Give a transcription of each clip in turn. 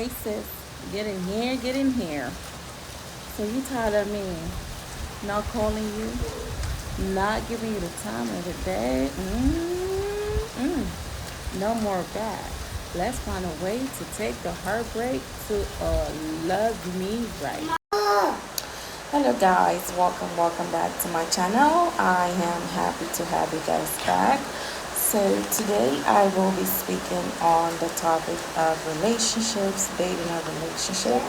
Hey sis, get in here, get in here. So you tired of me not calling you, not giving you the time of the day? No more of that. Let's find a way to take the heartbreak to a love me right. Hello guys, welcome back to my channel. I am happy to have you guys back. So today I will be speaking on the topic of relationships, dating a relationship.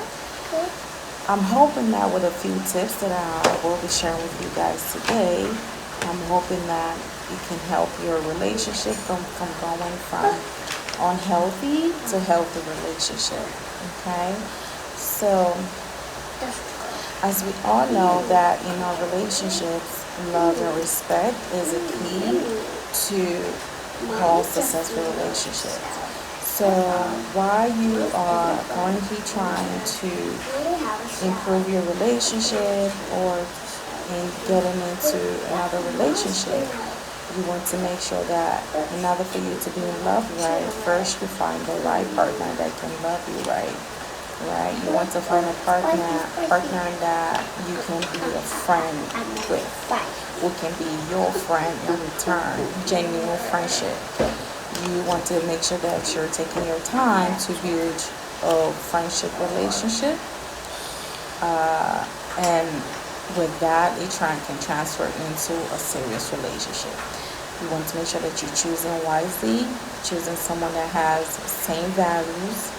I'm hoping that with a few tips that I will be sharing with you guys today, I'm hoping that it can help your relationship from going from unhealthy to healthy relationship. Okay? So as we all know that in our relationships, love and respect is a key to all successful relationships. So while you are currently trying to improve your relationship or in getting into another relationship, you want to make sure that in order for you to be in love right, first you find the right partner that can love you right. Right? You want to find a partner that you can be a friend with, who can be your friend in return, genuine friendship. You want to make sure that you're taking your time to build a friendship relationship, and with that, it can transfer into a serious relationship. You want to make sure that you're choosing wisely, choosing someone that has the same values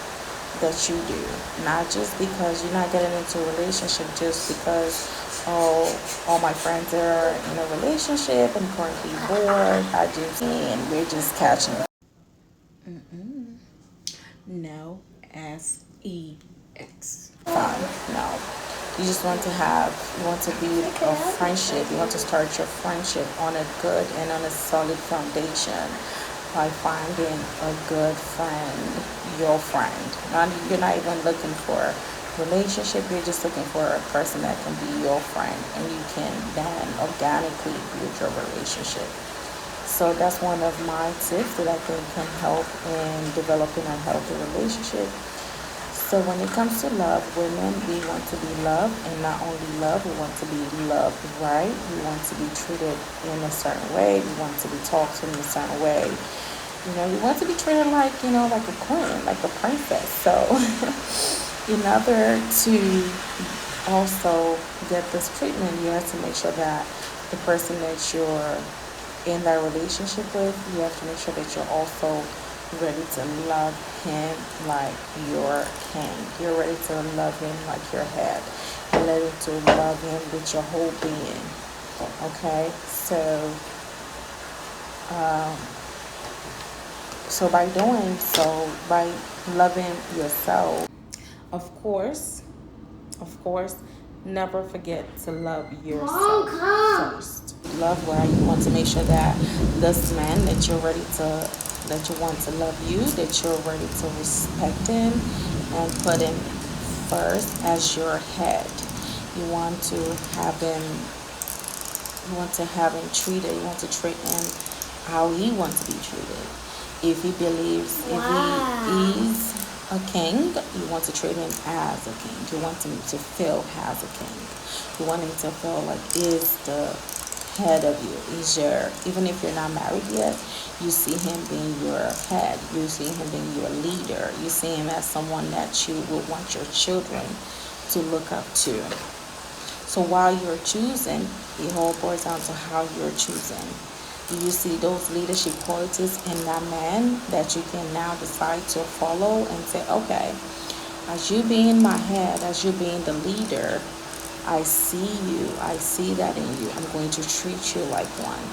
that you do, not just because you're not getting into a relationship just because all my friends are in a relationship, I'm currently bored, and we're just catching. No, sex. Fine. No. You want to build a friendship. You want to start your friendship on a good and on a solid foundation by finding a good friend, your friend. You're not even looking for a relationship. You're just looking for a person that can be your friend, and you can then organically build your relationship. So that's one of my tips that I think can help in developing a healthy relationship. So when it comes to love, women, we want to be loved, and not only love, we want to be loved right. We want to be treated in a certain way. We want to be talked to in a certain way. You want to be treated like, like a queen, like a princess. So in order to also get this treatment, you have to make sure that the person that you're in that relationship with, you have to make sure that you're also ready to love him like your king. You're ready to love him like your head. You're ready to love him with your whole being. Okay? So by doing so, by loving yourself, of course, never forget to love yourself first. Love where you want to make sure that this man that you want to love you, that you're ready to respect him and put him first as your head. You want to have him treated, you want to treat him how he wants to be treated. If he is a king, you want to treat him as a king. You want him to feel as a king. You want him to feel like is the head of you. Even if you're not married yet, you see him being your head. You see him being your leader. You see him as someone that you will want your children to look up to. So while you're choosing, it all boils down to how you're choosing. You see those leadership qualities in that man that you can now decide to follow and say, okay, as you being my head, as you being the leader, I see you. I see that in you. I'm going to treat you like one.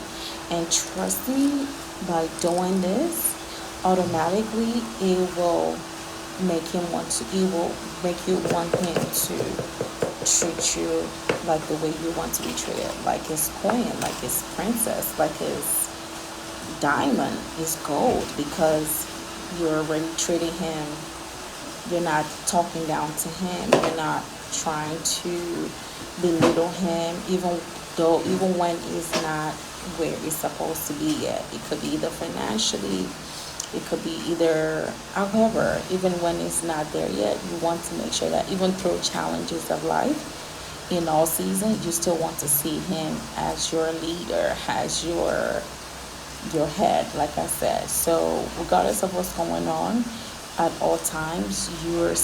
And trust me, by doing this, automatically it will make you want him to treat you like the way you want to be treated, like his queen, like his princess, like his diamond, his gold, because you're already treating him. You're not talking down to him. You're not trying to belittle him, even when he's not where he's supposed to be yet. It could be either financially, It could be either, however, even when it's not there yet, you want to make sure that even through challenges of life, in all seasons, you still want to see him as your leader, as your head, like I said. So regardless of what's going on, at all times, you're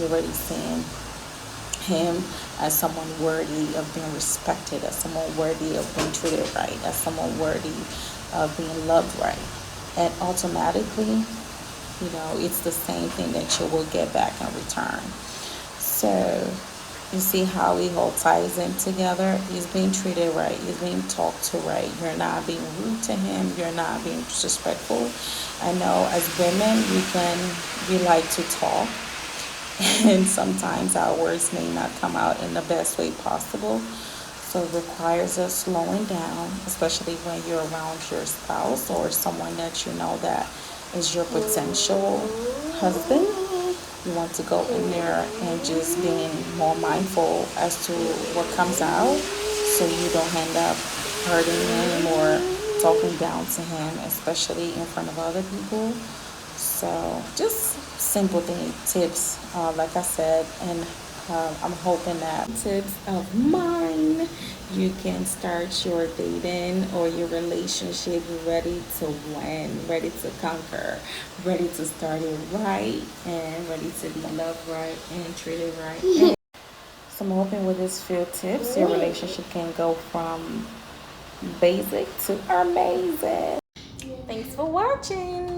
already seeing him as someone worthy of being respected, as someone worthy of being treated right, as someone worthy of being loved right. And automatically, it's the same thing that you will get back in return. So you see how it all ties in together. He's being treated right. He's being talked to right. You're not being rude to him. You're not being disrespectful. I know as women, we like to talk, and sometimes our words may not come out in the best way possible. So it requires us slowing down, especially when you're around your spouse or someone that you know that is your potential husband. You want to go in there and just being more mindful as to what comes out, so you don't end up hurting him or talking down to him, especially in front of other people. So just simple tips, like I said, and I'm hoping that tips of mine, you can start your dating or your relationship ready to win, ready to conquer, ready to start it right, and ready to be loved right and treated right. So I'm hoping with these few tips, your relationship can go from basic to amazing. Thanks for watching.